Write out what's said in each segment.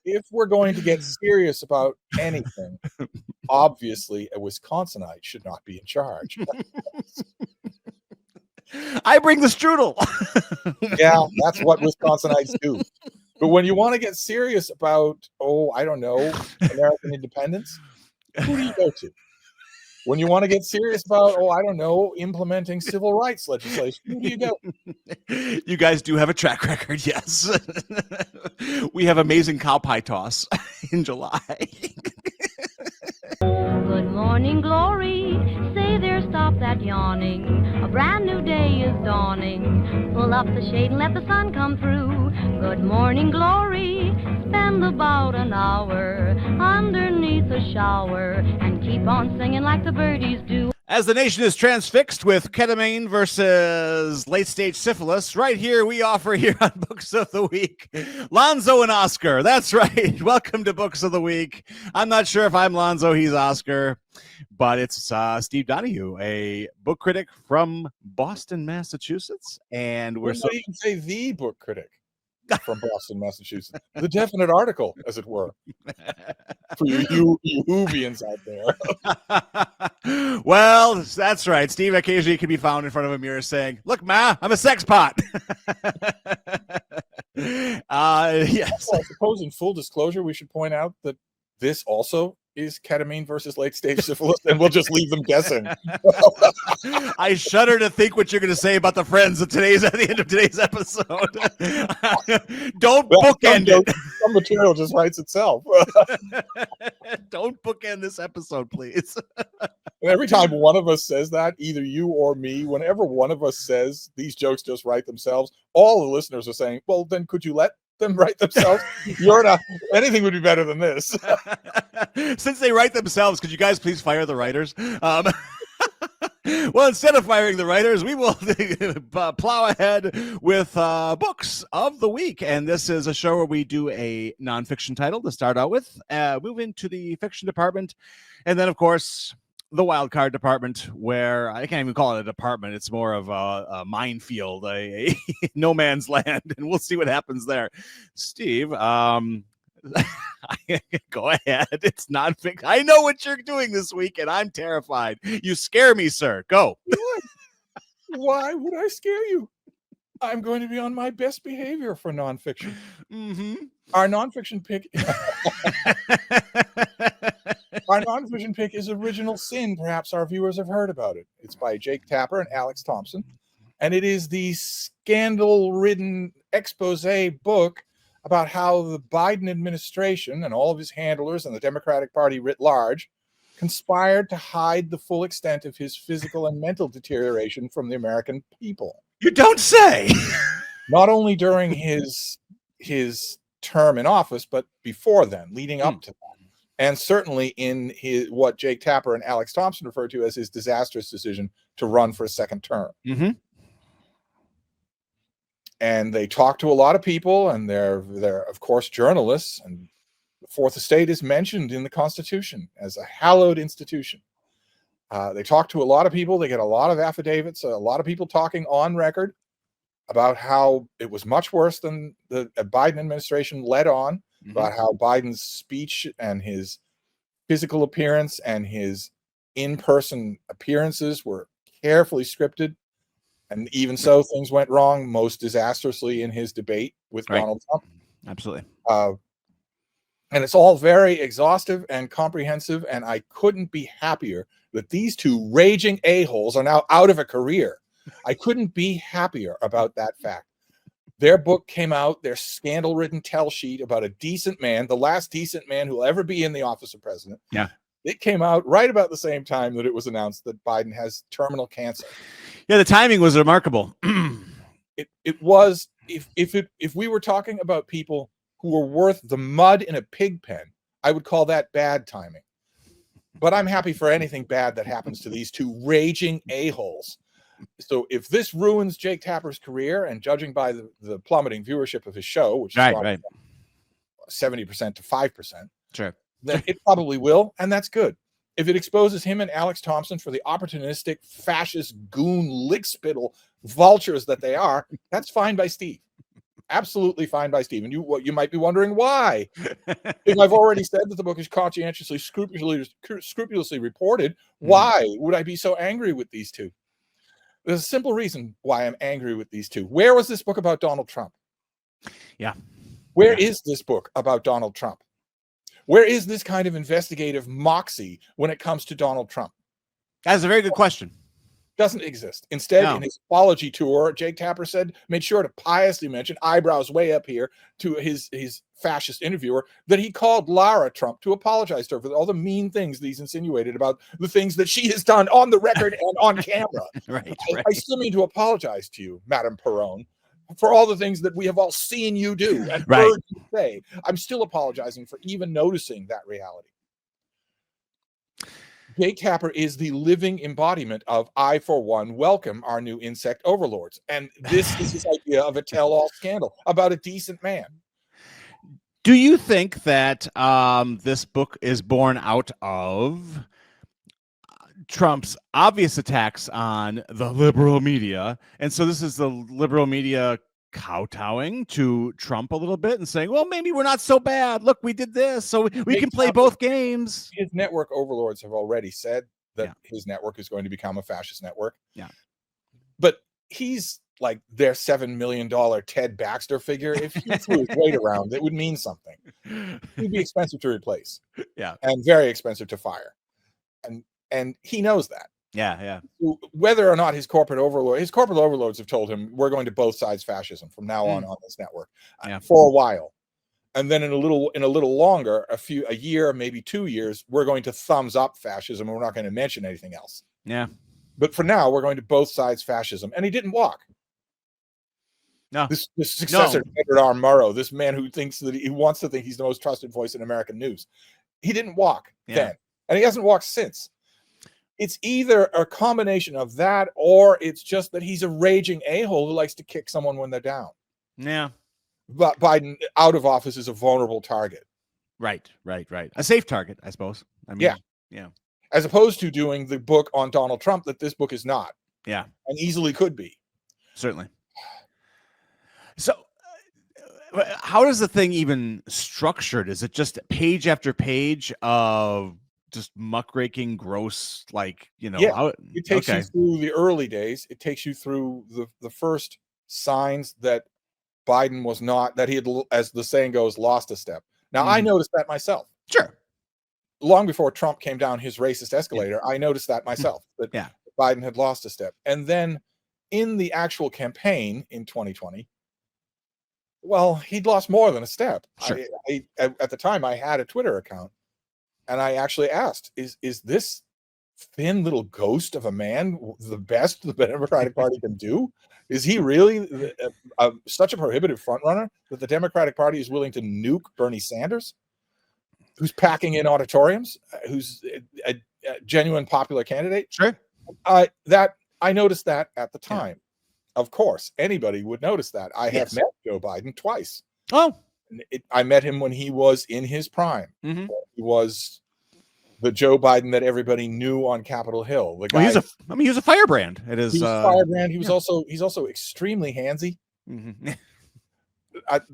if we're going to get serious about anything, obviously a Wisconsinite should not be in charge. I bring the strudel. Yeah, that's what Wisconsinites do. But when you want to get serious about, I don't know, American independence, who do you go to? When you want to get serious about, I don't know, implementing civil rights legislation, who do you go? You guys do have a track record, yes. We have amazing cow pie toss in July. Good morning, glory. Say there, stop that yawning. A brand new day is dawning. Pull up the shade and let the sun come through. Good morning, glory. Spend about an hour underneath a shower and keep on singing like the birdies do. As the nation is transfixed with ketamine versus late-stage syphilis, right here we offer here on Books of the Week, Lonzo and Oscar. That's right. Welcome to Books of the Week. I'm not sure if I'm Lonzo, he's Oscar, but it's Steve Donahue, a book critic from Boston, Massachusetts. And we're so you can say the book critic from Boston, Massachusetts. The definite article, as it were, for you Whovians out there. Well, that's right. Steve occasionally can be found in front of a mirror saying, "Look, Ma, I'm a sex pot." Yes. Also, I suppose in full disclosure, we should point out that this also is ketamine versus late-stage syphilis, and we'll just leave them guessing. I shudder to think what you're going to say about the friends at the end of today's episode. Don't bookend it. Some material just writes itself. Don't bookend this episode, please. And every time one of us says that, either you or me, whenever one of us says these jokes just write themselves, all the listeners are saying, well, then could you let them write themselves? You're not. Anything would be better than this. Since they write themselves, could you guys please fire the writers? Well, instead of firing the writers, we will plow ahead with Books of the Week. And this is a show where we do a nonfiction title to start out with, move into the fiction department, and then, of course, the wild card department, where I can't even call it a department. It's more of a minefield, a no man's land, and we'll see what happens there. Steve, go ahead. It's nonfiction. I know what you're doing this week, and I'm terrified. You scare me, sir. Go. Why would I scare you? I'm going to be on my best behavior for nonfiction. Mm-hmm. Our nonfiction pick. Our nonfiction pick is Original Sin. Perhaps our viewers have heard about it. It's by Jake Tapper and Alex Thompson, and it is the scandal-ridden expose book about how the Biden administration and all of his handlers and the Democratic Party writ large conspired to hide the full extent of his physical and mental deterioration from the American people. You don't say. Not only during his term in office, but before then, leading up to that. And certainly in what Jake Tapper and Alex Thompson refer to as his disastrous decision to run for a second term. Mm-hmm. And they talk to a lot of people, and they're of course journalists, and the Fourth Estate is mentioned in the Constitution as a hallowed institution. They talk to a lot of people. They get a lot of affidavits, a lot of people talking on record about how it was much worse than the Biden administration led on, about how Biden's speech and his physical appearance and his in-person appearances were carefully scripted. And even so, things went wrong most disastrously in his debate with Donald Trump. Absolutely. And it's all very exhaustive and comprehensive, and I couldn't be happier that these two raging a-holes are now out of a career. I couldn't be happier about that fact. Their book came out, their scandal-ridden tell sheet about a decent man, the last decent man who will ever be in the office of president. Yeah. It came out right about the same time that it was announced that Biden has terminal cancer. Yeah, the timing was remarkable. It was, if we were talking about people who were worth the mud in a pig pen, I would call that bad timing. But I'm happy for anything bad that happens to these two raging a-holes. So if this ruins Jake Tapper's career, and judging by the plummeting viewership of his show, which is right. 70% to 5%, sure, then it probably will, and that's good. If it exposes him and Alex Thompson for the opportunistic, fascist, goon, lickspittle vultures that they are, that's fine by Steve. absolutely fine by Stephen. You might be wondering why. If I've already said that the book is conscientiously, scrupulously reported, why would I be so angry with these two? There's a simple reason why I'm angry with these two. Where was this book about Donald Trump? Yeah. Where is this book about Donald Trump? Where is this kind of investigative moxie when it comes to Donald Trump? That's a very good question. Doesn't exist. Instead, No. in his apology tour, Jake Tapper made sure to piously mention, eyebrows way up here, to his fascist interviewer, that he called Lara Trump to apologize to her for all the mean things that he's insinuated about the things that she has done on the record and on camera. Right. I still mean to apologize to you, Madame Perron, for all the things that we have all seen you do and heard you say. I'm still apologizing for even noticing that reality. Jake Tapper is the living embodiment of I, for one, welcome our new insect overlords. And this is his idea of a tell-all scandal about a decent man. Do you think that this book is born out of Trump's obvious attacks on the liberal media? And so this is the liberal media kowtowing to Trump a little bit and saying, well, maybe we're not so bad. Look, we did this, so we can play both games. His network overlords have already said that his network is going to become a fascist network. Yeah. But he's like their $7 million Ted Baxter figure. If he threw his weight around, it would mean something. He'd be expensive to replace. Yeah. And very expensive to fire. And he knows that. Yeah. Whether or not his corporate overlords have told him, we're going to both sides fascism from now on this network for a while. And then in a little longer, a year, maybe 2 years, we're going to thumbs up fascism and we're not going to mention anything else. Yeah. But for now, we're going to both sides fascism. And he didn't walk. No. This successor, Edward R. Murrow, this man who thinks that he wants to think he's the most trusted voice in American news. He didn't walk then. And he hasn't walked since. It's either a combination of that or it's just that he's a raging a-hole who likes to kick someone when they're down. Yeah. But Biden out of office is a vulnerable target. Right. A safe target, I suppose. I mean, yeah. As opposed to doing the book on Donald Trump that this book is not. Yeah. And easily could be. Certainly. So how does the thing even structured? Is it just page after page of just muckraking, gross, like, you know? Yeah, it takes you through the early days. It takes you through the first signs that Biden was not, that he had, as the saying goes, lost a step. Now, I noticed that myself. Sure. Long before Trump came down his racist escalator, I noticed that myself, that Biden had lost a step. And then in the actual campaign in 2020, well, he'd lost more than a step. Sure. At the time, I had a Twitter account, and I actually asked, is this thin little ghost of a man the best the Democratic Party can do? Is he really such a prohibitive frontrunner that the Democratic Party is willing to nuke Bernie Sanders, who's packing in auditoriums, who's a genuine popular candidate? Sure. I noticed that at the time. Of course, anybody would notice that. I have met Joe Biden twice. Oh. I met him when he was in his prime. Mm-hmm. He was the Joe Biden that everybody knew on Capitol Hill. The guy, he was a firebrand. It is. He was a firebrand. He was he's also extremely handsy. Mm-hmm.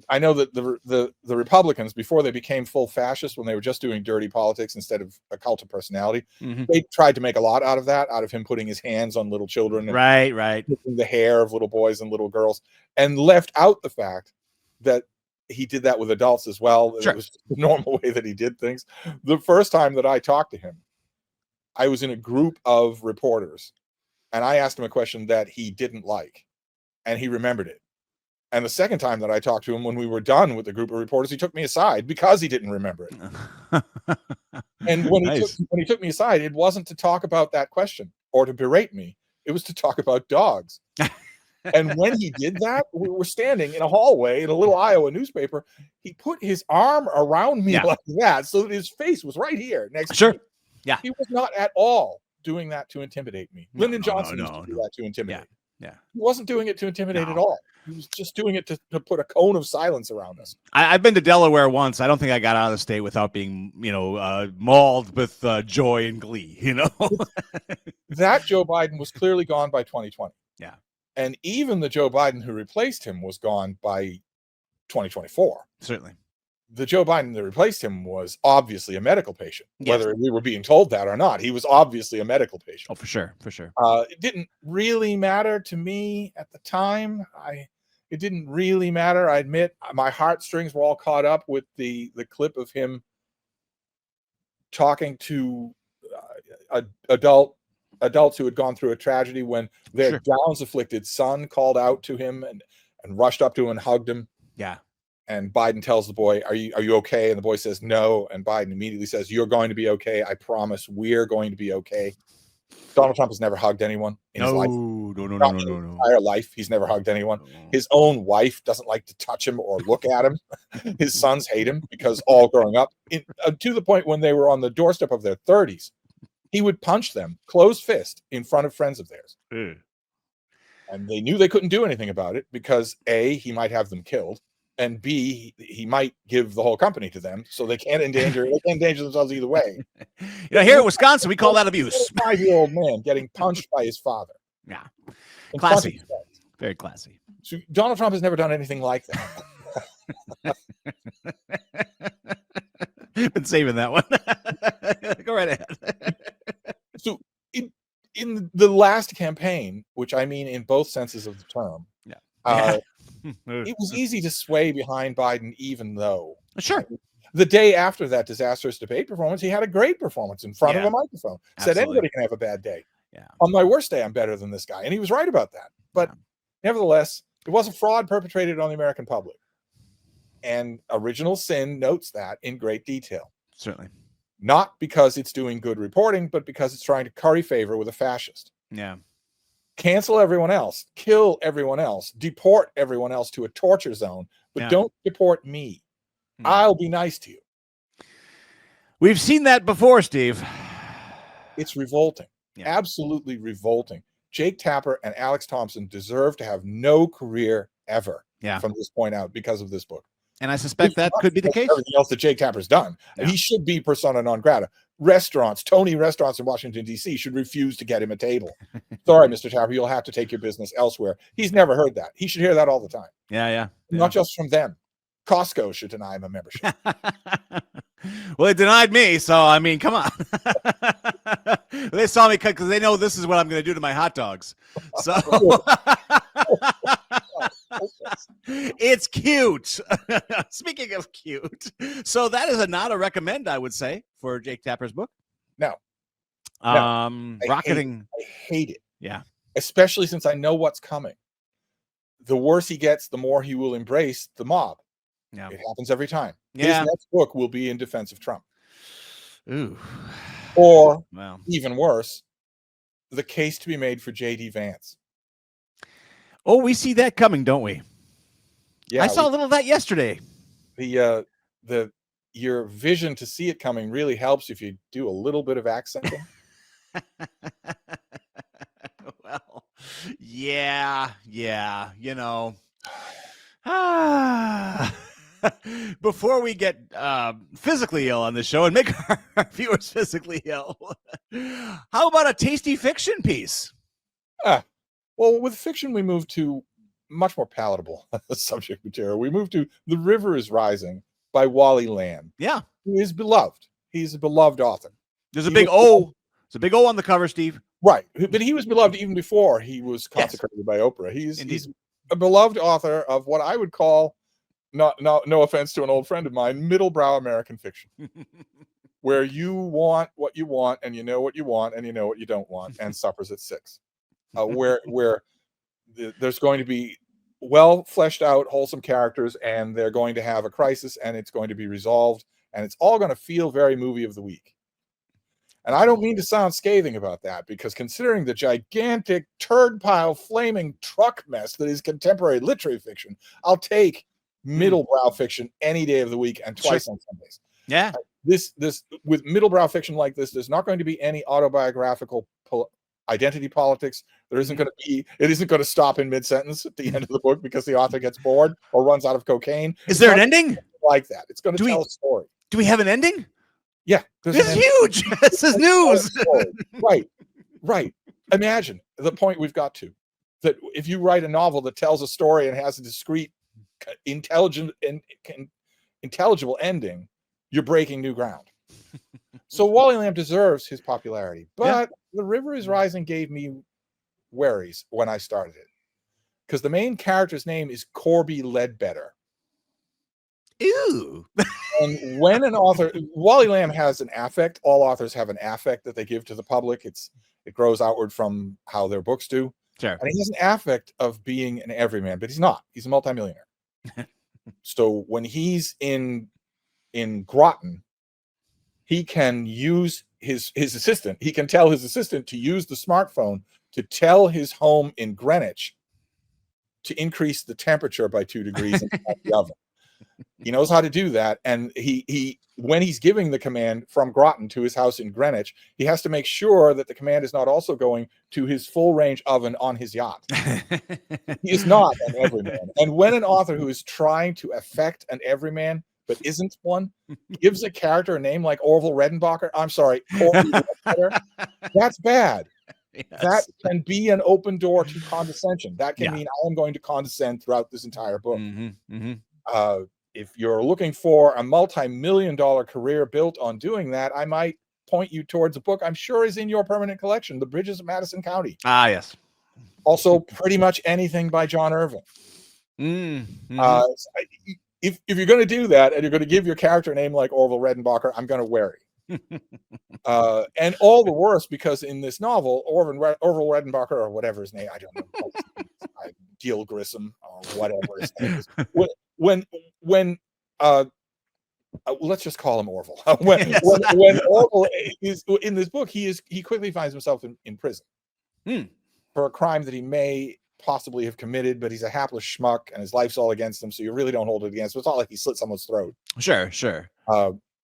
I know that the Republicans, before they became full fascists, when they were just doing dirty politics instead of a cult of personality, they tried to make a lot out of him putting his hands on little children, and right, the hair of little boys and little girls, and left out the fact that he did that with adults as well. Sure. It was the normal way that he did things. The first time that I talked to him, I was in a group of reporters, and I asked him a question that he didn't like, and he remembered it. And the second time that I talked to him, when we were done with the group of reporters, he took me aside because he didn't remember it. And when he took me aside, it wasn't to talk about that question or to berate me. It was to talk about dogs. And when he did that, we were standing in a hallway in a little Iowa newspaper. He put his arm around me like that, so that his face was right here next to me. Yeah. He was not at all doing that to intimidate me. Lyndon Johnson used to do that to intimidate. Yeah. He wasn't doing it to intimidate at all. He was just doing it to put a cone of silence around us. I've been to Delaware once. I don't think I got out of the state without being, mauled with joy and glee, That Joe Biden was clearly gone by 2020. Yeah. And even the Joe Biden who replaced him was gone by 2024. Certainly. The Joe Biden that replaced him was obviously a medical patient, Yes. whether we were being told that or not. He was obviously a medical patient. Oh, for sure. For sure. It didn't really matter to me at the time. It didn't really matter. I admit my heartstrings were all caught up with the clip of him talking to adults who had gone through a tragedy when their Sure. Downs afflicted son called out to him and rushed up to him and hugged him. Yeah. And Biden tells the boy, are you okay? And the boy says, no. And Biden immediately says, you're going to be okay. I promise we're going to be okay. Donald Trump has never hugged anyone in his life. No. Not in his entire life. He's never hugged anyone. His own wife doesn't like to touch him or look at him. His sons hate him because all growing up, to the point when they were on the doorstep of their 30s, he would punch them closed fist in front of friends of theirs. And they knew they couldn't do anything about it because A, he might have them killed, and B, he might give the whole company to them, so they can't endanger themselves either way. Here in Wisconsin, we call that abuse. 5-year-old man getting punched by his father. Yeah. In Classy. front of his friends. Very classy. So Donald Trump has never done anything like that. Been saving that one. Go right ahead. So in the last campaign, which I mean in both senses of the term, it was easy to sway behind Biden, even though Sure. the day after that disastrous debate performance, he had a great performance in front of a microphone. Said Absolutely. anybody can have a bad day. Yeah. On my worst day, I'm better than this guy. And he was right about that. But nevertheless, it was a fraud perpetrated on the American public. And Original Sin notes that in great detail. Certainly. Not because it's doing good reporting, but because it's trying to curry favor with a fascist. Yeah. Cancel everyone else, kill everyone else, deport everyone else to a torture zone, but don't deport me. I'll be nice to you. We've seen that before, Steve. It's revolting. Yeah. Absolutely revolting. Jake Tapper and Alex Thompson deserve to have no career ever from this point out because of this book. And I suspect that could be the case. Everything else that Jake Tapper's done. Yeah. He should be persona non grata. Tony restaurants in Washington, D.C. should refuse to get him a table. Sorry, Mr. Tapper, you'll have to take your business elsewhere. He's never heard that. He should hear that all the time. Yeah. Not just from them. Costco should deny him a membership. Well, it denied me, so I mean, come on. They saw me because they know this is what I'm going to do to my hot dogs. So it's cute. Speaking of cute, so that is not a recommend, I would say, for Jake Tapper's book. No. Rocketing. I hate it. Yeah. Especially since I know what's coming. The worse he gets, the more he will embrace the mob. Yeah. It happens every time. Yeah. His next book will be in defense of Trump. Ooh. Or, Wow. even worse, the case to be made for J.D. Vance. Oh, we see that coming, don't we? Yeah, I saw a little of that yesterday. Your vision to see it coming really helps if you do a little bit of accenting. Well, yeah, you know. Before we get physically ill on the show and make our viewers physically ill, how about a tasty fiction piece? Well, with fiction, we move to much more palatable subject material. We move to The River is Rising by Wally Lamb. Yeah. Who is beloved. He's a beloved author. There's a big O. There's a big O on the cover, Steve. Right. But he was beloved even before he was consecrated by Oprah. He's a beloved author of what I would call, no offense to an old friend of mine, middlebrow American fiction. Where you want what you want, and you know what you want, and you know what you don't want, and suppers at 6. Where there's going to be well fleshed out, wholesome characters, and they're going to have a crisis, and it's going to be resolved, and it's all going to feel very movie of the week. And I don't mean to sound scathing about that, because considering the gigantic turd pile flaming truck mess that is contemporary literary fiction, I'll take middlebrow fiction any day of the week and twice on Sundays. Yeah. This with middlebrow fiction like this, there's not going to be any autobiographical identity politics. There isn't going to be. It isn't going to stop in mid-sentence at the end of the book because the author gets bored or runs out of cocaine. Is there an ending like that? It's going to tell a story. Do we have an ending? Yeah, this is huge. This is news. Right. Imagine the point we've got to. That if you write a novel that tells a story and has a discrete intelligible ending, you're breaking new ground. So Wally Lamb deserves his popularity, but The River is Rising gave me worries when I started it, because the main character's name is Corby Ledbetter. Ew. And when an author, Wally Lamb has an affect. All authors have an affect that they give to the public. It grows outward from how their books do. Sure. And he has an affect of being an everyman, but he's not. He's a multimillionaire. So when he's in Groton, he can use his assistant. He can tell his assistant to use the smartphone to tell his home in Greenwich to increase the temperature by 2 degrees in the oven. He knows how to do that, and he when he's giving the command from Groton to his house in Greenwich, he has to make sure that the command is not also going to his full range oven on his yacht. He is not an everyman. And when an author who is trying to affect an everyman but isn't one gives a character a name like Orville Redenbacher, I'm sorry, Corby Ledbetter, that's bad. Yes. That can be an open door to condescension. That can mean I am going to condescend throughout this entire book. If you're looking for a multi-million-dollar career built on doing that, I might point you towards a book I'm sure is in your permanent collection, The Bridges of Madison County. Ah, yes. Also, pretty much anything by John Irving. If you're going to do that and you're going to give your character a name like Orville Redenbacher, I'm going to wary. And all the worse because in this novel, Orville Redenbacher, or whatever his name, I don't know, Gil Grissom or whatever his name is, when let's just call him Orville. When Orville is in this book, he quickly finds himself in prison for a crime that he may possibly have committed, but he's a hapless schmuck and his life's all against him, so you really don't hold it against him. It's not like he slit someone's throat. Sure.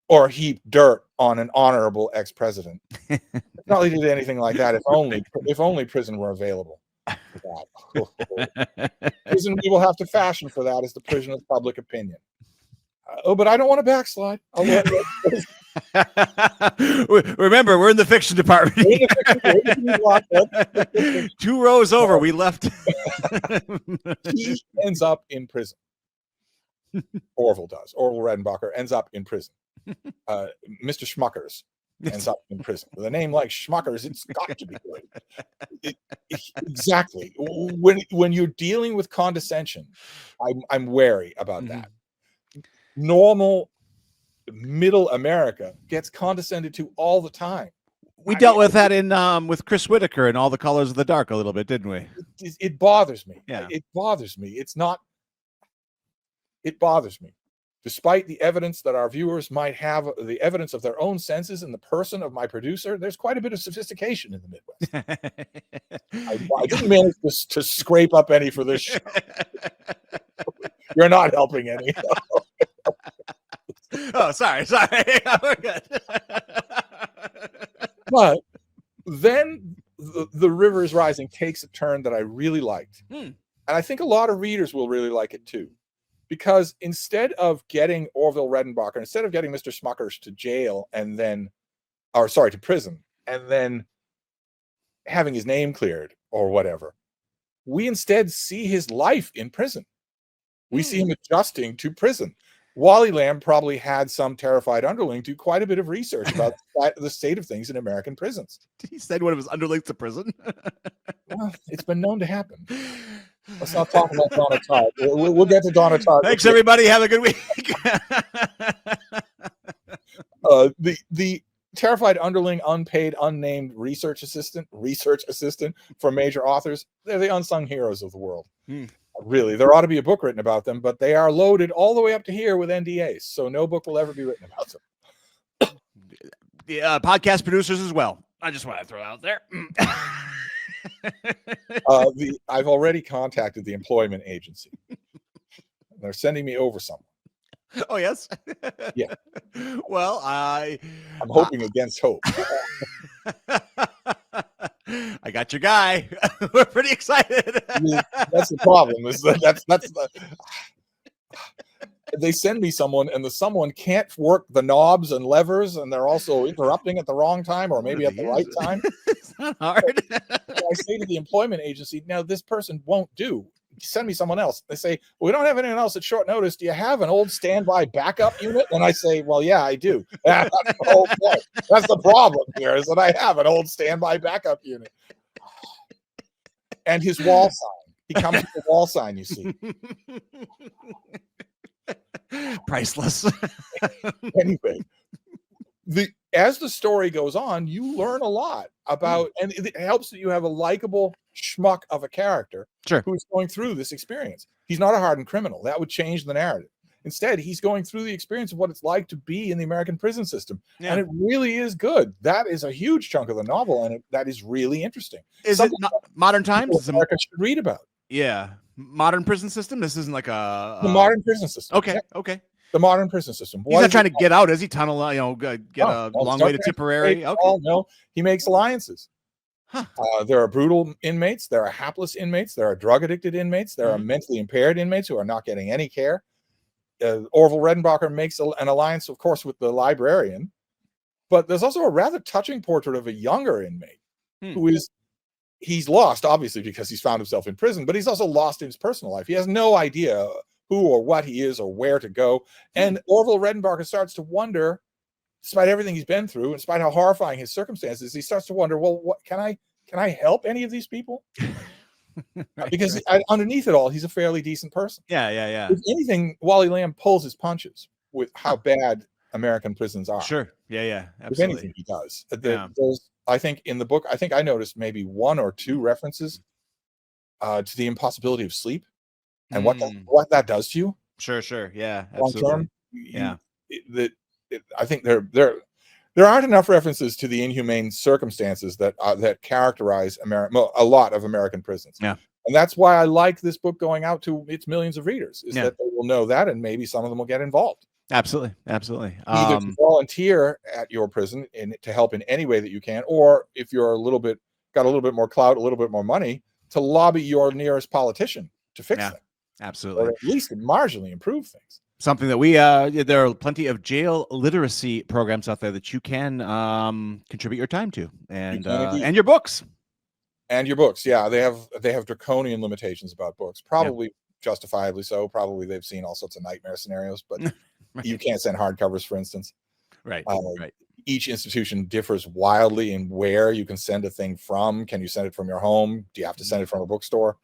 Or heap dirt on an honorable ex-president. Not that he did anything like that. If only prison were available. Prison we will have to fashion for that is the prison of public opinion. But I don't want to backslide. Remember, we're in the fiction department. 2 rows over, we left. He ends up in prison. Orville does. Orville Redenbacher ends up in prison. Mr. Schmuckers ends up in prison. With a name like Schmuckers, it's got to be good. Exactly. When you're dealing with condescension, I'm wary about that. Normal middle America gets condescended to all the time. We dealt with that in with Chris Whitaker in All the Colors of the Dark a little bit, didn't we? It bothers me. Yeah. It bothers me. It bothers me. Despite the evidence that our viewers might have, the evidence of their own senses in the person of my producer, there's quite a bit of sophistication in the Midwest. I didn't manage to scrape up any for this show. You're not helping any. Oh, sorry. We're good. But then the River is Rising takes a turn that I really liked. And I think a lot of readers will really like it too. Because instead of getting Orville Redenbacher, instead of getting Mr. Schmuckers to jail to prison, and then having his name cleared or whatever, we instead see his life in prison. We see him adjusting to prison. Wally Lamb probably had some terrified underling do quite a bit of research about the state of things in American prisons. Did he send one of his underlings to prison? Well, it's been known to happen. Let's not talk about Donna Tartt. We'll get to Donna Tartt. Thanks, everybody. Have a good week. The terrified underling, unpaid, unnamed research assistant for major authors, they're the unsung heroes of the world. Really, there ought to be a book written about them, but they are loaded all the way up to here with NDAs, so no book will ever be written about them. The podcast producers as well. I just want to throw it out there. I've already contacted the employment agency. They're sending me over someone. Oh, yes? Yeah. Well, I'm hoping against hope. I got your guy. We're pretty excited. That's the problem. That's the. They send me someone, and the someone can't work the knobs and levers, and they're also interrupting at the wrong time, or maybe at the right time. It's not hard. I say to the employment agency, now this person won't do send me someone else. They say, well, we don't have anyone else at short notice. Do you have an old standby backup unit? And I say, well, yeah, I do. That's the whole point. That's the problem here, is that I have an old standby backup unit. And his wall sign. He comes with the wall sign, you see. Priceless. Anyway, as the story goes on, you learn a lot about, and it helps that you have a likable schmuck of a character Sure. who's going through this experience. He's not a hardened criminal. That would change the narrative. Instead, he's going through the experience of what it's like to be in the American prison system. Yeah. And it really is good. That is a huge chunk of the novel, and that is really interesting. Is Something it modern times? America should read about. Yeah. Modern prison system? This isn't like a... The modern prison system. Okay, Yeah, okay. the modern prison system. He's not trying to get out, is he? Tunnel, get a No, long it's way not to Tipperary? Okay. Oh, no, he makes alliances. Huh. There are brutal inmates. There are hapless inmates. There are drug addicted inmates. There are mentally impaired inmates who are not getting any care. Orville Redenbacher makes an alliance, of course, with the librarian. But there's also a rather touching portrait of a younger inmate who he's lost, obviously, because he's found himself in prison, but he's also lost in his personal life. He has no idea who or what he is or where to go. And Orville Redenbacher starts to wonder, despite everything he's been through, and despite how horrifying his circumstances, he starts to wonder, well, what can I help any of these people? Because underneath it all, he's a fairly decent person. Yeah. If anything, Wally Lamb pulls his punches with how bad American prisons are. Sure. Yeah. If Absolutely. anything, he does. Yeah. I think in the book, I noticed maybe 1 or 2 references to the impossibility of sleep and what that does to you. Sure. Yeah. Long Absolutely. term. Yeah. I think there aren't enough references to the inhumane circumstances that characterize a lot of American prisons. Yeah. And that's why I like this book going out to its millions of readers, is Yeah. that they will know that, and maybe some of them will get involved. Absolutely. Either to volunteer at your prison to help in any way that you can, or if you're got a little bit more clout, a little bit more money, to lobby your nearest politician to fix them, absolutely, or at least marginally improve things. Something that we there are plenty of jail literacy programs out there that you can contribute your time to, and your books. And your books, yeah, they have draconian limitations about books, probably justifiably so. Probably they've seen all sorts of nightmare scenarios, but you can't send hardcovers, for instance. Right. Each institution differs wildly in where you can send a thing from. Can you send it from your home? Do you have to send it from a bookstore?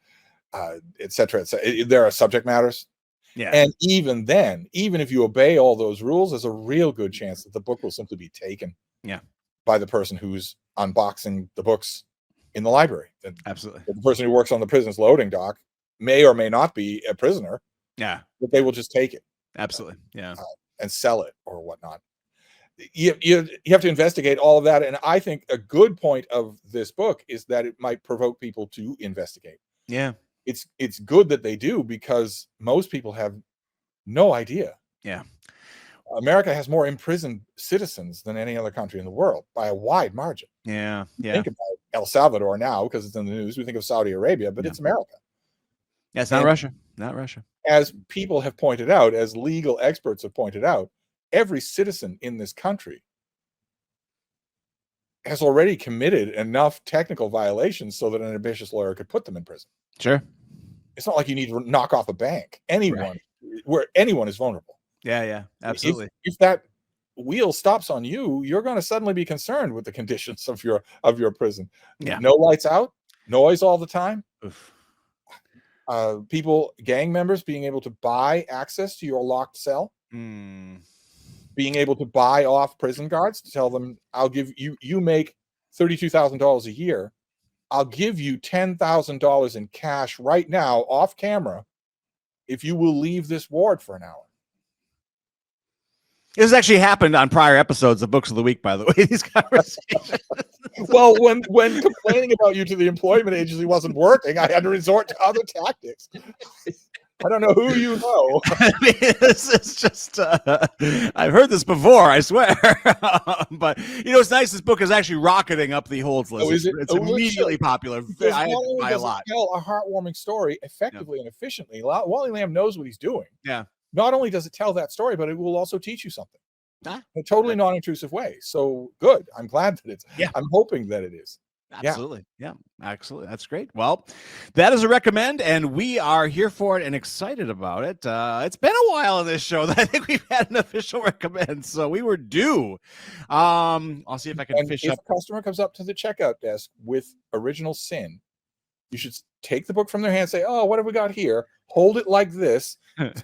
Et cetera, et cetera. There are subject matters. Yeah. And even then, even if you obey all those rules, there's a real good chance that the book will simply be taken by the person who's unboxing the books in the library. Absolutely. The person who works on the prison's loading dock may or may not be a prisoner. Yeah. But they will just take it. Absolutely. Yeah. And sell it or whatnot. You have to investigate all of that. And I think a good point of this book is that it might provoke people to investigate. Yeah. It's good that they do, because most people have no idea. Yeah. America has more imprisoned citizens than any other country in the world by a wide margin. Yeah. Think about El Salvador now, because it's in the news. We think of Saudi Arabia, but it's America. Yeah, it's not Russia. Not Russia. As people have pointed out, as legal experts have pointed out, every citizen in this country has already committed enough technical violations so that an ambitious lawyer could put them in prison. Sure. It's not like you need to knock off a bank. Where anyone is vulnerable. Yeah. Absolutely. If that wheel stops on you, you're going to suddenly be concerned with the conditions of your prison. Yeah. No lights out, noise all the time. Oof. Gang members being able to buy access to your locked cell. Being able to buy off prison guards to tell them, I'll give you make $32,000 a year. I'll give you $10,000 in cash right now off camera if you will leave this ward for an hour. This has actually happened on prior episodes of Books of the Week, by the way, these conversations. Well, when complaining about you to the employment agency wasn't working, I had to resort to other tactics. I don't know who you know. I mean, this is just, I've heard this before, I swear. But, it's nice. This book is actually rocketing up the holds list. It's immediately popular. I had to buy a lot. Tell a heartwarming story effectively and efficiently. Wally Lamb knows what he's doing. Yeah. Not only does it tell that story, but it will also teach you something in a totally non-intrusive way. So good. I'm glad that I'm hoping that it is. Absolutely. Yeah, absolutely. That's great. Well, that is a recommend, and we are here for it and excited about it. It's been a while on this show that I think we've had an official recommend, so we were due. I'll see if I can And fish if up. a customer comes up to the checkout desk with Original Sin, you should take the book from their hand, say, "Oh, what have we got here?" Hold it like this,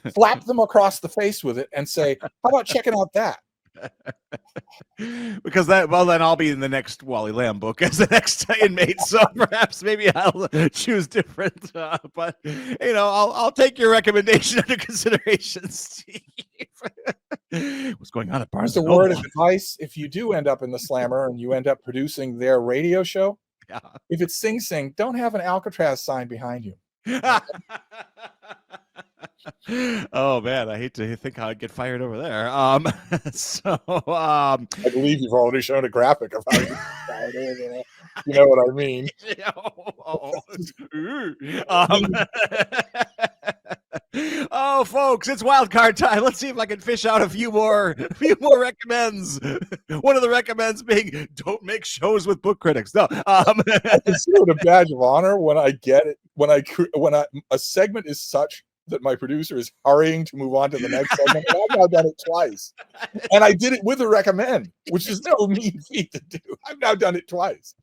slap them across the face with it, and say, "How about checking out that?" Because then I'll be in the next Wally Lamb book as the next inmate, so perhaps maybe I'll choose different. But I'll take your recommendation under consideration, Steve. What's going on at Barnes Just a and word Noble? of advice: if you do end up in the Slammer and you end up producing their radio show, Yeah. if it's Sing Sing, don't have an Alcatraz sign behind you. Oh man, I hate to think how I'd get fired over there. I believe you've already shown a graphic of how you fired over there. You know what I mean? Oh, folks, it's wild card time. Let's see if I can fish out a few more recommends. One of the recommends being don't make shows with book critics. No, I consider it a badge of honor when I get it. When a segment is such that my producer is hurrying to move on to the next segment. And I've now done it twice, and I did it with a recommend, which is no mean feat to do. I've now done it twice.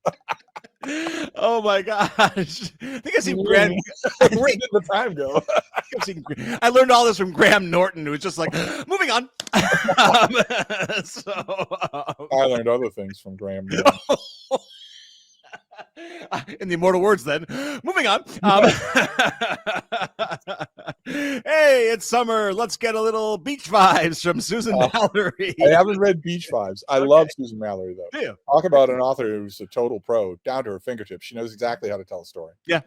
Oh my gosh! I think I've seen Where did the time go? I learned all this from Graham Norton, who was just like, moving on. I learned other things from Graham. In the immortal words, then, moving on. Hey, it's summer. Let's get a little beach vibes from Susan Mallory. I haven't read Beach Vibes. I love Susan Mallory, though. Do you? Talk about an author who's a total pro, down to her fingertips. She knows exactly how to tell a story. Yeah.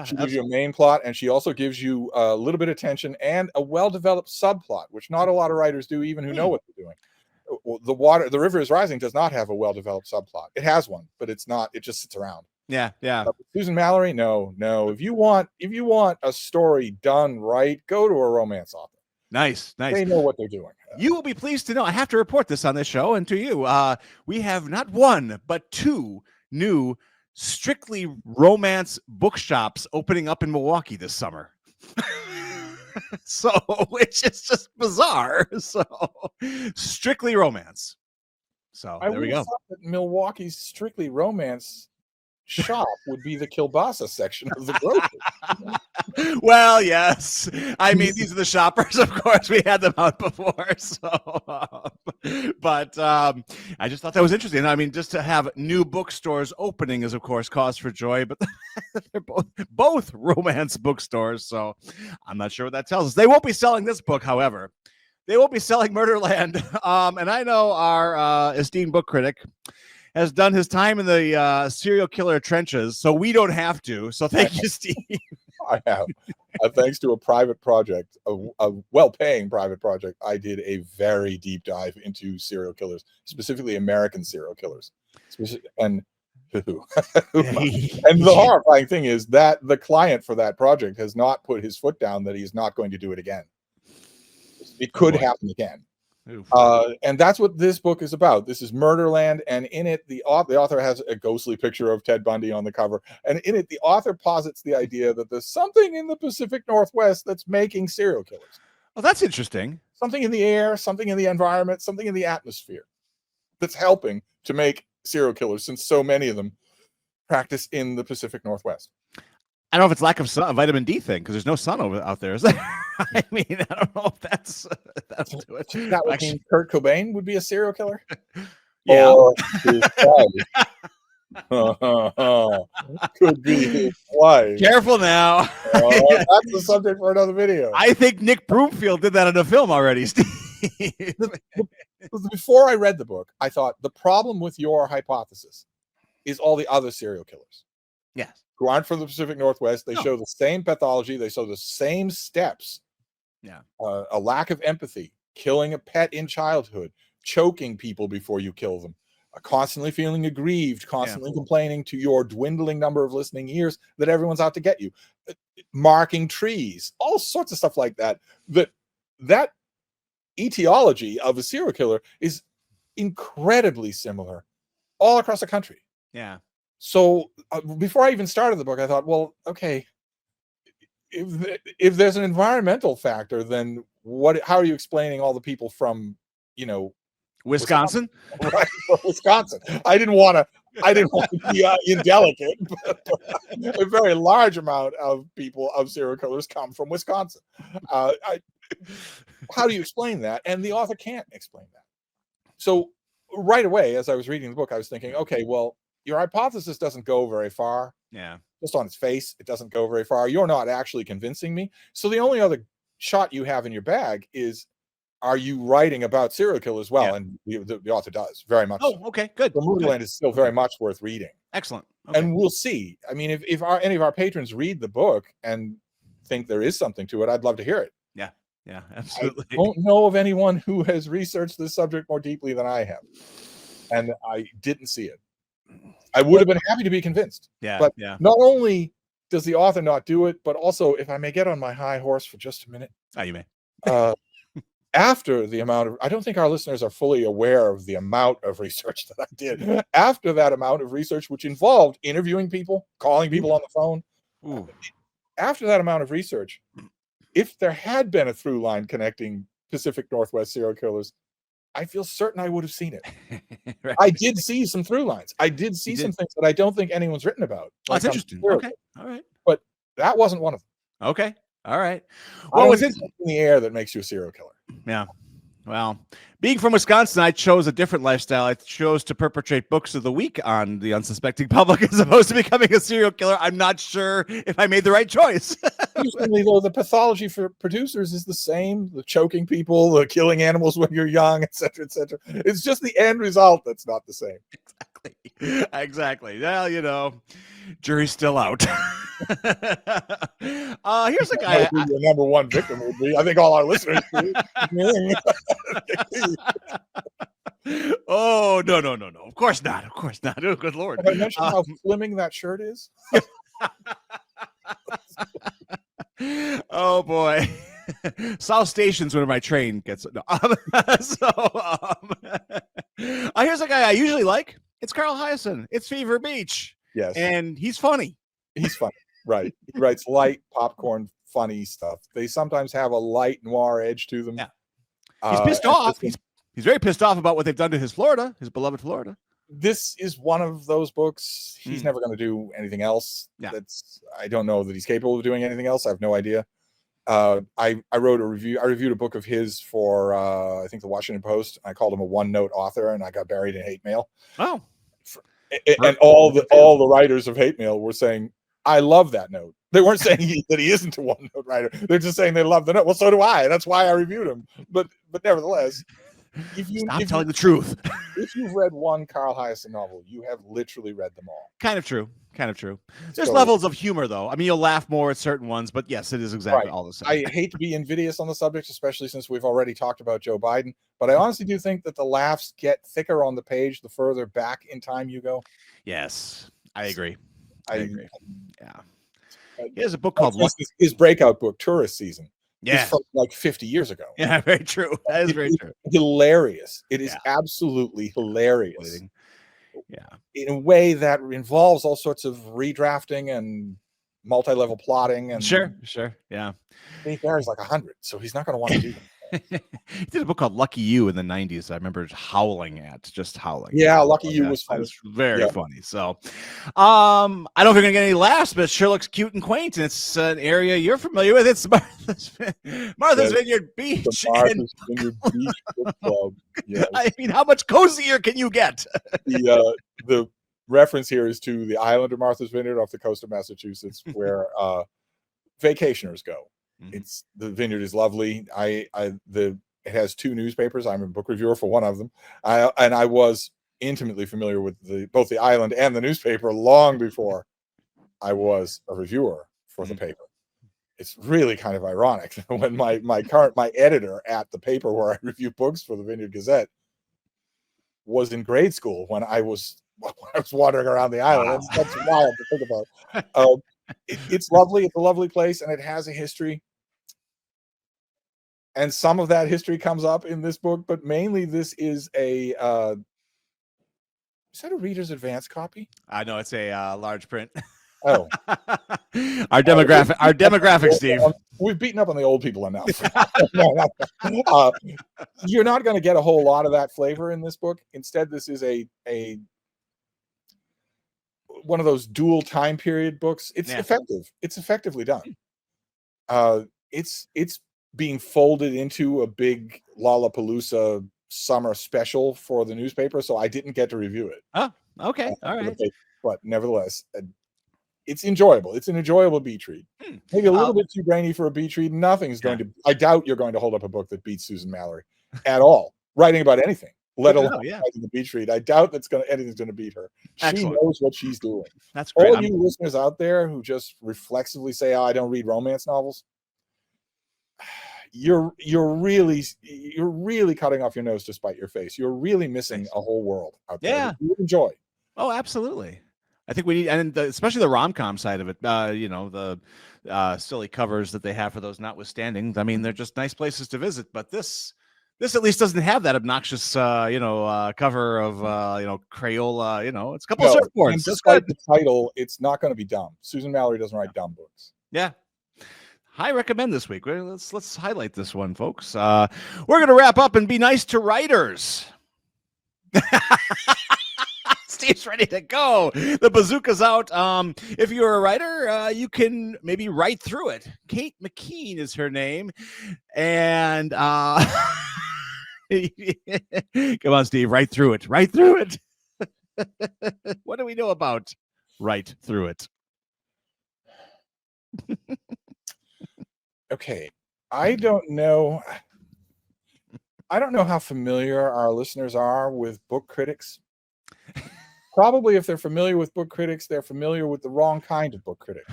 She gives you a main plot, and she also gives you a little bit of tension and a well-developed subplot, which not a lot of writers do, even who know what they're doing. The River is Rising does not have a well-developed subplot. It has one, but it's not. It just sits around. Yeah. Susan Mallory, no. If you want a story done right, go to a romance author. Nice. They know what they're doing. You will be pleased to know I have to report this on this show and to you. We have not one but two new strictly romance bookshops opening up in Milwaukee this summer. So, which is just bizarre. So, strictly romance. So, there we go. Thought that Milwaukee's strictly romance shop would be the kielbasa section of the grocery. Well, yes. I mean, these are the shoppers, of course. We had them out before. So, but I just thought that was interesting. I mean, just to have new bookstores opening is, of course, cause for joy. But they're both romance bookstores. So I'm not sure what that tells us. They won't be selling this book, however. They won't be selling Murderland. And I know our esteemed book critic has done his time in the serial killer trenches, so we don't have to. So thank you, Steve. I have. Thanks to a private project, a well-paying private project, I did a very deep dive into serial killers, specifically American serial killers. And the horrifying thing is that the client for that project has not put his foot down that he's not going to do it again. It could happen again. And that's what this book is about. This is Murderland, and in it, the author has a ghostly picture of Ted Bundy on the cover. And in it, the author posits the idea that there's something in the Pacific Northwest that's making serial killers. Oh, that's interesting. Something in the air, something in the environment, something in the atmosphere that's helping to make serial killers, since so many of them practice in the Pacific Northwest. I don't know if it's lack of sun, vitamin D thing, because there's no sun out there, is there? I mean, I don't know if that's that would mean Kurt Cobain would be a serial killer. Yeah. Could be his wife. Careful now. That's the subject for another video. I think Nick Broomfield did that in a film already, Steve. Before I read the book, I thought the problem with your hypothesis is all the other serial killers. Yes. Who aren't from the Pacific Northwest. They show the same pathology. They show the same steps. Yeah. A lack of empathy, killing a pet in childhood, choking people before you kill them, constantly feeling aggrieved, constantly complaining to your dwindling number of listening ears that everyone's out to get you, marking trees, all sorts of stuff like that. That etiology of a serial killer is incredibly similar all across the country. Yeah. So before I even started the book, I thought, well, okay, if there's an environmental factor, then how are you explaining all the people from, Wisconsin? right, from Wisconsin? I didn't want to be indelicate, but a very large amount of serial killers come from Wisconsin. How do you explain that? And the author can't explain that. So right away, as I was reading the book, I was thinking, okay, well, your hypothesis doesn't go very far. Yeah. Just on its face, it doesn't go very far. You're not actually convincing me. So the only other shot you have in your bag is, are you writing about serial killers? Well, Yeah. and the author does very much. Oh, okay, good. Bermudaland is still very much worth reading. Excellent. Okay. And we'll see. I mean, if any of our patrons read the book and think there is something to it, I'd love to hear it. Yeah, absolutely. I don't know of anyone who has researched this subject more deeply than I have, and I didn't see it. I would have been happy to be convinced. Yeah, but yeah. not only does the author not do it, but also, if I may get on my high horse for just a minute. Oh, you may. After the amount of, I don't think our listeners are fully aware of the amount of research that I did. After that amount of research, which involved interviewing people, calling people on the phone. Ooh. After that amount of research, if there had been a through line connecting Pacific Northwest serial killers, I feel certain I would have seen it. Right. I did see some through lines. I did see some things that I don't think anyone's written about. Oh, that's interesting. Okay. All right. But that wasn't one of them. Okay. All right. What was it in the air that makes you a serial killer? Yeah. Well, being from Wisconsin, I chose a different lifestyle. I chose to perpetrate books of the week on the unsuspecting public as opposed to becoming a serial killer. I'm not sure if I made the right choice. Usually, though, the pathology for producers is the same: the choking people, the killing animals when you're young, etc., etc. It's just the end result that's not the same. Exactly. Well, jury's still out. Here's a guy. Your number one victim would be. I think all our listeners do. Oh, no. Of course not. Oh, good Lord. Have I mentioned how slimming that shirt is? Oh, boy. South Station's where my train gets. No. Here's a guy I usually like. It's Carl Hiaasen. It's Fever Beach. Yes. And he's funny. He's funny. Right. He writes light, popcorn, funny stuff. They sometimes have a light noir edge to them. Yeah. He's pissed off. He's very pissed off about what they've done to his beloved Florida. This is one of those books. He's never going to do anything else. Yeah. I don't know that he's capable of doing anything else. I have no idea. I wrote a review. I reviewed a book of his for I think the Washington Post. I called him a one-note author, and I got buried in hate mail. Oh. And all the writers of hate mail were saying, I love that note. They weren't saying that he isn't a one-note writer. They're just saying they love the note. Well, so do I. That's why I reviewed him. But nevertheless, Stop telling the truth. If you've read one Carl Hiaasen novel, you have literally read them all. Kind of true. There's levels of humor, though. I mean, you'll laugh more at certain ones, but yes, it is exactly all the same. I hate to be invidious on the subject, especially since we've already talked about Joe Biden, but I honestly do think that the laughs get thicker on the page the further back in time you go. Yes, I agree. I agree. Yeah. He has a book called his breakout book, Tourist Season. Yeah. From like 50 years ago. Yeah, very true. That is very true. Hilarious. It is absolutely hilarious. Yeah. In a way that involves all sorts of redrafting and multi-level plotting. And Sure. Yeah. He carries like 100, so he's not going to want to do that. He did a book called Lucky You in the 90s. I remember howling. Yeah, Lucky You was funny. It was very funny. So, I don't know if you're gonna get any laughs, but it sure looks cute and quaint. And it's an area you're familiar with. It's Martha's Vineyard Beach. Martha's Vineyard Beach Book Club. Yes. I mean, how much cozier can you get? The reference here is to the island of Martha's Vineyard off the coast of Massachusetts, where vacationers go. It's the vineyard is lovely. It has two newspapers. I'm a book reviewer for one of them. I was intimately familiar with both the island and the newspaper long before I was a reviewer for the paper. It's really kind of ironic when my editor at the paper where I review books for the Vineyard Gazette was in grade school when I was wandering around the island. Wow. That's wild to think about. It's lovely. It's a lovely place, and it has a history. And some of that history comes up in this book, but mainly this is a Is that a Reader's Advance copy? I know it's a large print. Oh, Our demographic, Steve. We've beaten up on the old people enough. You're not going to get a whole lot of that flavor in this book. Instead, this is a one of those dual time period books. It's effective. It's effectively done. It's being folded into a big Lollapalooza summer special for the newspaper, so I didn't get to review it. Oh, okay, all right. But nevertheless, it's enjoyable. It's an enjoyable beach read. Maybe a little bit too brainy for a beach read. Nothing's going to. I doubt you're going to hold up a book that beats Susan Mallory at all, writing about anything, let alone writing a beach read. I doubt anything's going to beat her. Excellent. She knows what she's doing. That's great. All you listeners out there who just reflexively say, "Oh, I don't read romance novels," you're really cutting off your nose to spite your face. You're really missing a whole world out there. Yeah, you enjoy. Oh, absolutely. I think we need, and especially the rom-com side of it. The silly covers that they have for those notwithstanding. I mean, they're just nice places to visit. But this at least doesn't have that obnoxious, cover of Crayola. It's a couple of surfboards. Despite the title, it's not going to be dumb. Susan Mallory doesn't write dumb books. Yeah. I recommend this week. Let's highlight this one, folks. We're going to wrap up and be nice to writers. Steve's ready to go. The bazooka's out. If you're a writer, you can maybe write through it. Kate McKean is her name. And come on, Steve, write through it. Write through it. What do we know about write through it? Okay. I don't know how familiar our listeners are with book critics. Probably if they're familiar with book critics, they're familiar with the wrong kind of book critic.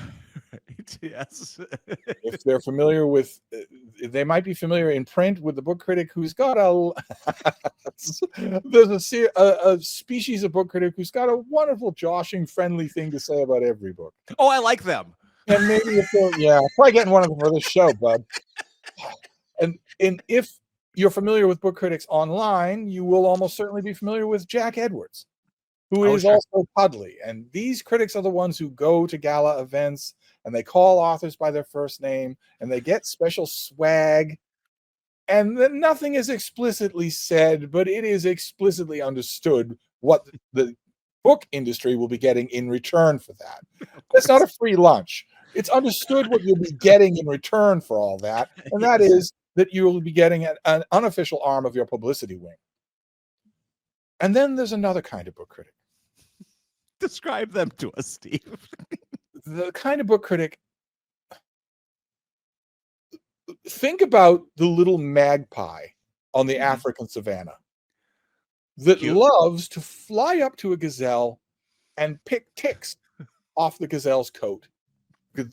Right, yes. If they're familiar with, they might be familiar in print with the book critic who's got there's a species of book critic who's got a wonderful, joshing, friendly thing to say about every book. Oh, I like them. And maybe probably getting one of them for this show, bud. And if you're familiar with book critics online, you will almost certainly be familiar with Jack Edwards, who is also Pudley. And these critics are the ones who go to gala events and they call authors by their first name and they get special swag. And then nothing is explicitly said, but it is explicitly understood what the book industry will be getting in return for that. It's not a free lunch. It's understood what you'll be getting in return for all that. And that is that you will be getting an unofficial arm of your publicity wing. And then there's another kind of book critic. Describe them to us, Steve. The kind of book critic, think about the little magpie on the African savannah that loves to fly up to a gazelle and pick ticks off the gazelle's coat.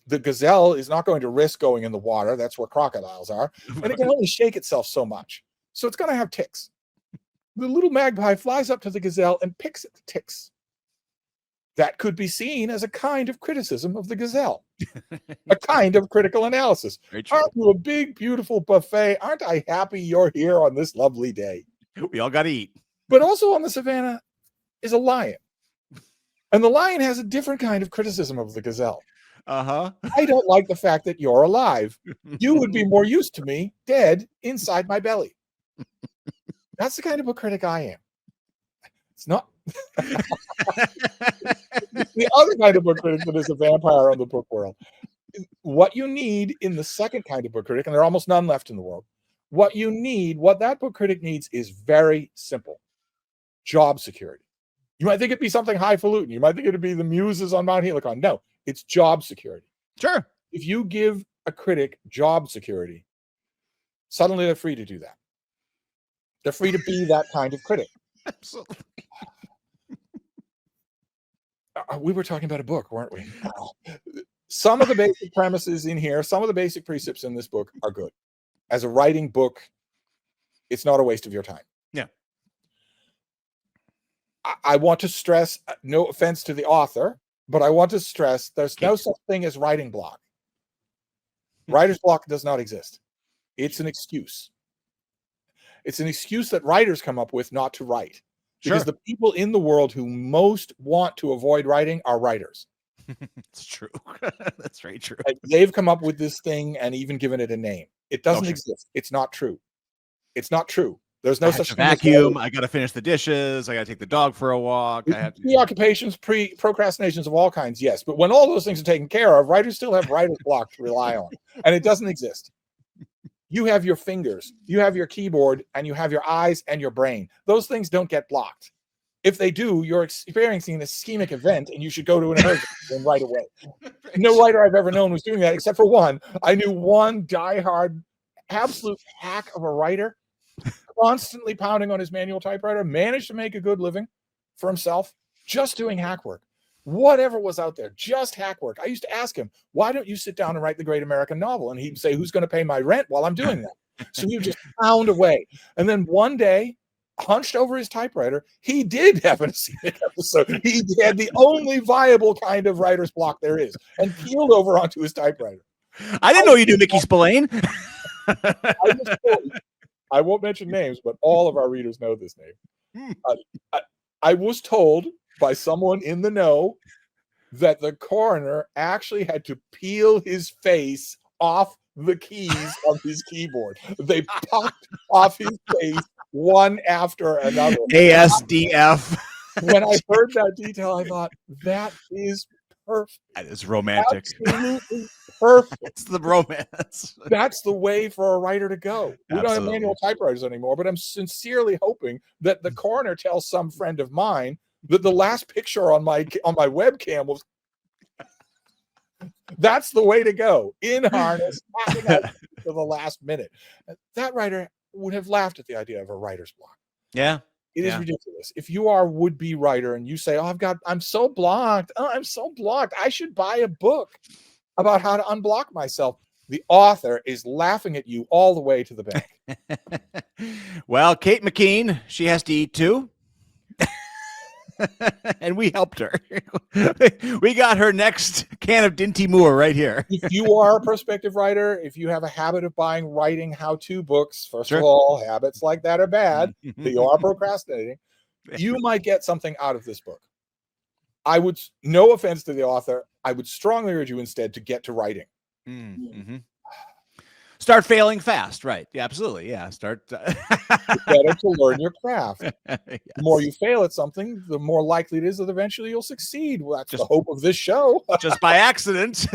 The gazelle is not going to risk going in the water. That's where crocodiles are. And it can only shake itself so much. So it's going to have ticks. The little magpie flies up to the gazelle and picks at the ticks. That could be seen as a kind of criticism of the gazelle, a kind of critical analysis. Aren't you a big, beautiful buffet? Aren't I happy you're here on this lovely day? We all got to eat. But also on the savannah is a lion. And the lion has a different kind of criticism of the gazelle. Uh-huh. I don't like the fact that you're alive. You would be more used to me dead inside my belly. That's the kind of book critic I am. It's not. The other kind of book critic that is a vampire on the book world. What you need in the second kind of book critic, and there are almost none left in the world, what that book critic needs is very simple. Job security. You might think it'd be something highfalutin. You might think it'd be the muses on Mount Helicon. No, it's job security. Sure. If you give a critic job security, suddenly they're free to do that. They're free to be that kind of critic. Absolutely. We were talking about a book, weren't we? Some of the basic premises in here, some of the basic precepts in this book are good. As a writing book, it's not a waste of your time. Yeah. I want to stress, no offense to the author, but I want to stress there's no such thing as writing block. Writer's block does not exist. It's an excuse. It's an excuse that writers come up with not to write. because the people in the world who most want to avoid writing are writers. It's true. That's very true. Like, they've come up with this thing and even given it a name. It doesn't exist. It's not true. It's not true. There's no such thing as vacuum. I got to finish the dishes. I got to take the dog for a walk. I have preoccupations, procrastinations of all kinds. Yes. But when all those things are taken care of, writers still have writer's block to rely on. And it doesn't exist. You have your fingers, you have your keyboard, and you have your eyes and your brain. Those things don't get blocked. If they do, you're experiencing an ischemic event and you should go to an emergency room right away. No writer I've ever known was doing that except for one. I knew one diehard, absolute hack of a writer, constantly pounding on his manual typewriter, managed to make a good living for himself just doing hack work. Whatever was out there, just hack work. I used to ask him, why don't you sit down and write the great American novel? And he'd say, who's going to pay my rent while I'm doing that? So he would just pound away. And then one day, hunched over his typewriter, he did have an ischemic episode. He had the only viable kind of writer's block there is, and peeled over onto his typewriter. I didn't know you knew Mickey Spillane. I won't mention names, but all of our readers know this name. I was told by someone in the know that the coroner actually had to peel his face off the keys of his keyboard. They popped off his face one after another. ASDF. When I heard that detail, I thought, that is perfect. That is romantic. Absolutely perfect. It's the romance. That's the way for a writer to go. We don't have Absolutely. manual typewriters anymore, but I'm sincerely hoping that the coroner tells some friend of mine that the last picture on my webcam was. That's the way to go. In harness, packing out to the last minute. That writer would have laughed at the idea of a writer's block. Yeah. It is ridiculous. If you are a would-be writer and you say, "Oh, I'm so blocked. Oh, I'm so blocked. I should buy a book about how to unblock myself." The author is laughing at you all the way to the bank. Well, Kate McKean, she has to eat too. And we helped her. We got her next can of Dinty Moore right here. If you are a prospective writer, if you have a habit of buying writing how-to books, first of all, habits like that are bad, but you are procrastinating, you might get something out of this book. I would, no offense to the author, I would strongly urge you instead to get to writing. Mm-hmm. Start failing fast, right? Yeah, absolutely. Yeah, start. It's better to learn your craft. Yes. The more you fail at something, the more likely it is that eventually you'll succeed. Well, that's the hope of this show. Just by accident,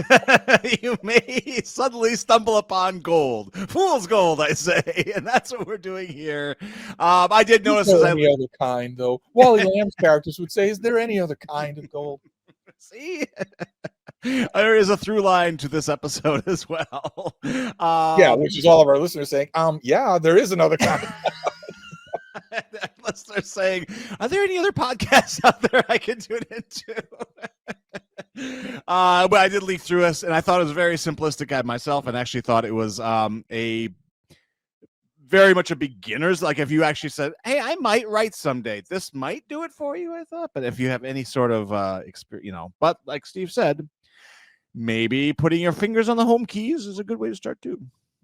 you may suddenly stumble upon gold. Fool's gold, I say. And that's what we're doing here. I did notice Is there any other kind, though? Wally Lamb's characters would say, is there any other kind of gold? See? There is a through line to this episode as well. Yeah, which is all of our listeners saying, yeah, there is another kind. Unless they're saying, are there any other podcasts out there I can tune into? But I did leaf through us, and I thought it was a very simplistic guide myself, and actually thought it was a very much a beginner's. Like if you actually said, hey, I might write someday, this might do it for you, I thought. But if you have any sort of experience, but like Steve said, maybe putting your fingers on the home keys is a good way to start too.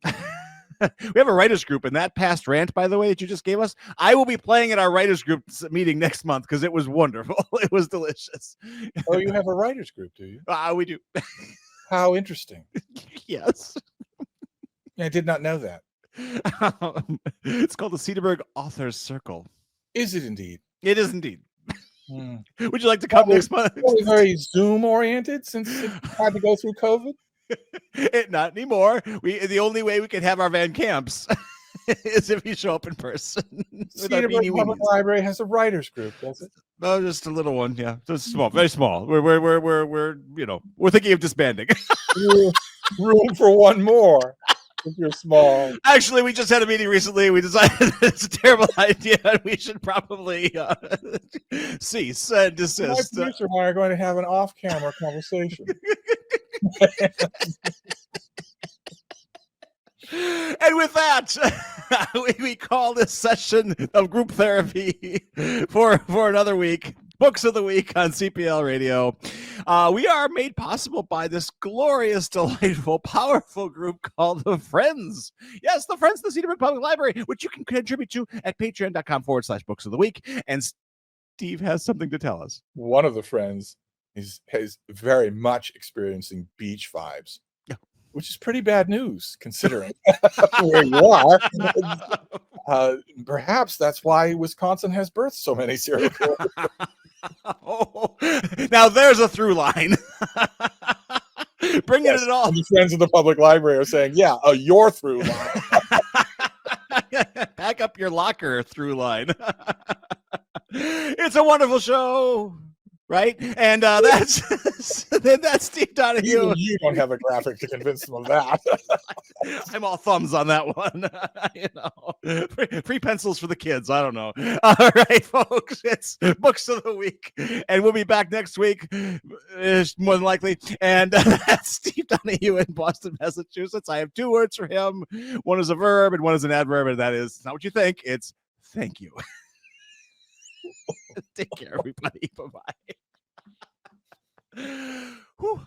We have a writers group, and that past rant, by the way, that you just gave us, I will be playing at our writers group meeting next month because it was wonderful. It was delicious. Oh, you have a writers group, do you? We do. How interesting. Yes. I did not know that. It's called the Cedarburg Authors Circle. Is it indeed? It is indeed. Would you like to come next month? Probably very Zoom oriented since it had to go through COVID. Not anymore. The only way we can have our Van Camps is if you show up in person. Cedarburg Public Library has a writers group, does it? No, just a little one. Yeah, just small, very small. We're thinking of disbanding. Room for one more. If you're small. Actually, we just had a meeting recently. We decided it's a terrible idea, and we should probably cease and desist. My producer and I are going to have an off-camera conversation. And with that, we call this session of group therapy for another week. Books of the Week on CPL Radio. We are made possible by this glorious, delightful, powerful group called the Friends. Yes, the Friends of the Cedarburg Public Library, which you can contribute to at patreon.com/books of the week. And Steve has something to tell us. One of the friends is very much experiencing beach vibes, which is pretty bad news considering where you are. Perhaps that's why Wisconsin has birthed so many serial killers. Oh, now there's a through line. Bringing it all. And the friends of the public library are saying, yeah, your through line. Pack up your locker through line. It's a wonderful show, right? And that's Steve Donahue. Even you don't have a graphic to convince them of that. I'm all thumbs on that one. Free pencils for the kids. I don't know. All right, folks, it's Books of the Week, and we'll be back next week, more than likely. And that's Steve Donahue in Boston, Massachusetts. I have 2 words for him. One is a verb, and one is an adverb, and that is not what you think. It's thank you. Take care, everybody. Bye-bye. Whew.